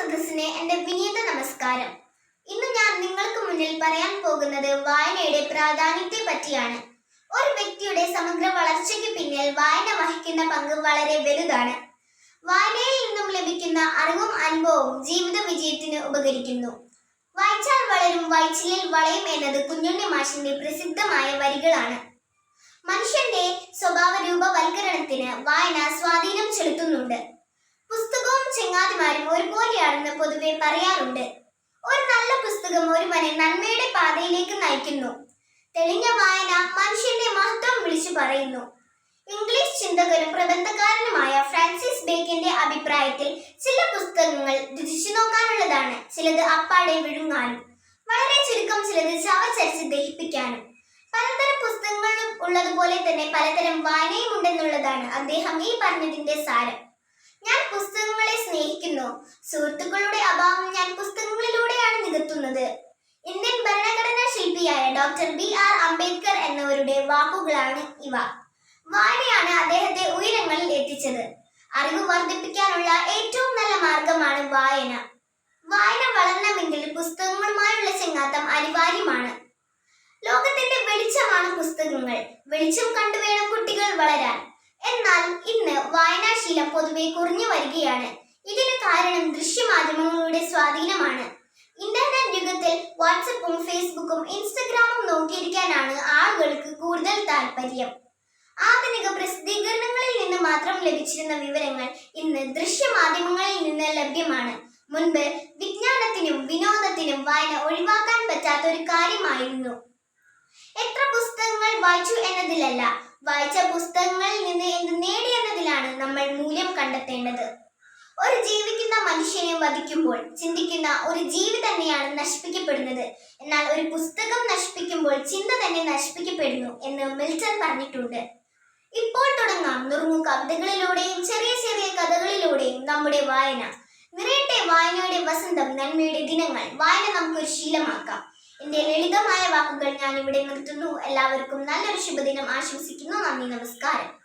സദസ്സിന് എൻ്റെ വിനീത നമസ്കാരം. ഇന്ന് ഞാൻ നിങ്ങൾക്ക് മുന്നിൽ പറയാൻ പോകുന്നത് വായനയുടെ പ്രാധാന്യത്തെ പറ്റിയാണ്. ഒരു വ്യക്തിയുടെ സമഗ്ര വളർച്ചയ്ക്ക് പിന്നിൽ വായന വഹിക്കുന്ന പങ്ക് വളരെ വലുതാണ്. വായനയിൽ നിന്നും ലഭിക്കുന്ന അറിവും അനുഭവവും ജീവിത വിജയത്തിന് ഉപകരിക്കുന്നു. വായിച്ചാൽ വളരും, വായിച്ചില്ലിൽ വളയും എന്നത് കുഞ്ഞുണ്ണി മാഷിന്റെ പ്രസിദ്ധമായ വരികളാണ്. മനുഷ്യന്റെ സ്വഭാവ രൂപവൽക്കരണത്തിന് വായന സ്വാധീനം ചെലുത്തുന്നുണ്ട്. പുസ്തകവും ചങ്ങാതിമാരും ഒരുപോലെയാണെന്ന് പൊതുവെ പറയാറുണ്ട്. ഒരു നല്ല പുസ്തകം ഒരുവനെ നന്മയുടെ പാതയിലേക്ക് നയിക്കുന്നു. തെളിഞ്ഞ വായന മനുഷ്യന്റെ മഹത്വം വിളിച്ചു പറയുന്നു. ഇംഗ്ലീഷ് ചിന്തകനും പ്രബന്ധകാരനുമായ ഫ്രാൻസിസ് ബേക്കന്റെ അഭിപ്രായത്തിൽ ചില പുസ്തകങ്ങൾ രുചിച്ചു നോക്കാനുള്ളതാണ്, ചിലത് അപ്പാടെ വിഴുങ്ങാനും, വളരെ ചുരുക്കം ചിലത് ചവച്ചരച്ച് ദഹിപ്പിക്കാനും. പലതരം പുസ്തകങ്ങളും ഉള്ളതുപോലെ തന്നെ പലതരം വായനയും ഉണ്ടെന്നുള്ളതാണ് അദ്ദേഹം ഈ പറഞ്ഞതിന്റെ സാരം. ഞാൻ പുസ്തകങ്ങളെ സ്നേഹിക്കുന്നു. സുഹൃത്തുക്കളുടെ അഭാവം ഞാൻ പുസ്തകങ്ങളിലൂടെയാണ് നികത്തുന്നത്. ഇന്ത്യൻ ഭരണഘടനാ ശില്പിയായ ഡോക്ടർ BR അംബേദ്കർ എന്നവരുടെ വാക്കുകളാണ് ഇവ. വായനയാണ് അദ്ദേഹത്തെ ഉയരങ്ങളിൽ എത്തിച്ചത്. അറിവ് വർദ്ധിപ്പിക്കാനുള്ള ഏറ്റവും നല്ല മാർഗമാണ് വായന. വായന വളരണമെങ്കിൽ പുസ്തകങ്ങളുമായുള്ള ചങ്ങാത്തം അനിവാര്യമാണ്. ലോകത്തിന്റെ വെളിച്ചമാണ് പുസ്തകങ്ങൾ. വെളിച്ചം കണ്ടുവേണം കുട്ടികൾ വളരാൻ. എന്നാൽ ഇന്ന് വായനാശീലം പൊതുവെ കുറഞ്ഞു വരികയാണ്. ഇതിന് കാരണം ദൃശ്യമാധ്യമങ്ങളുടെ സ്വാധീനമാണ്. ഇന്റർനെറ്റ് യുഗത്തിൽ വാട്സപ്പും ഫേസ്ബുക്കും ഇൻസ്റ്റഗ്രാമും നോക്കിയിരിക്കാനാണ് ആളുകൾക്ക് കൂടുതൽ താല്പര്യം. ആധുനിക പ്രസിദ്ധീകരണങ്ങളിൽ നിന്ന് മാത്രം ലഭിച്ചിരുന്ന വിവരങ്ങൾ ഇന്ന് ദൃശ്യമാധ്യമങ്ങളിൽ നിന്ന് ലഭ്യമാണ്. മുൻപ് വിജ്ഞാനത്തിനും വിനോദത്തിനും വായന ഒഴിവാക്കാൻ പറ്റാത്ത ഒരു കാര്യമായിരുന്നു. എത്ര പുസ്തകങ്ങൾ വായിച്ചു എന്നതിലല്ല, വായിച്ച പുസ്തകങ്ങളിൽ നിന്ന് എന്ത് നേടി എന്നതിലാണ് നമ്മൾ മൂല്യം കണ്ടെത്തേണ്ടത്. ഒരു ജീവിക്കുന്ന മനുഷ്യനെ വധിക്കുമ്പോൾ ചിന്തിക്കുന്ന ഒരു ജീവി തന്നെയാണ് നശിപ്പിക്കപ്പെടുന്നത്. എന്നാൽ ഒരു പുസ്തകം നശിപ്പിക്കുമ്പോൾ ചിന്ത തന്നെ നശിപ്പിക്കപ്പെടുന്നു എന്ന് മിൽട്ടൺ പറഞ്ഞിട്ടുണ്ട്. ഇപ്പോൾ തുടങ്ങാം നുറുങ്ങു കവിതകളിലൂടെയും ചെറിയ ചെറിയ കഥകളിലൂടെയും നമ്മുടെ വായന. നിറയട്ടെ വായനയുടെ വസന്തം, നന്മയുടെ ദിനങ്ങൾ. വായന നമുക്കൊരു ശീലമാക്കാം. എന്റെ ലളിതമായ വാക്കുകൾ ഞാൻ ഇവിടെ നിർത്തുന്നു. എല്ലാവർക്കും നല്ലൊരു ശുഭദിനം ആശംസിക്കുന്നു. നന്ദി, നമസ്കാരം.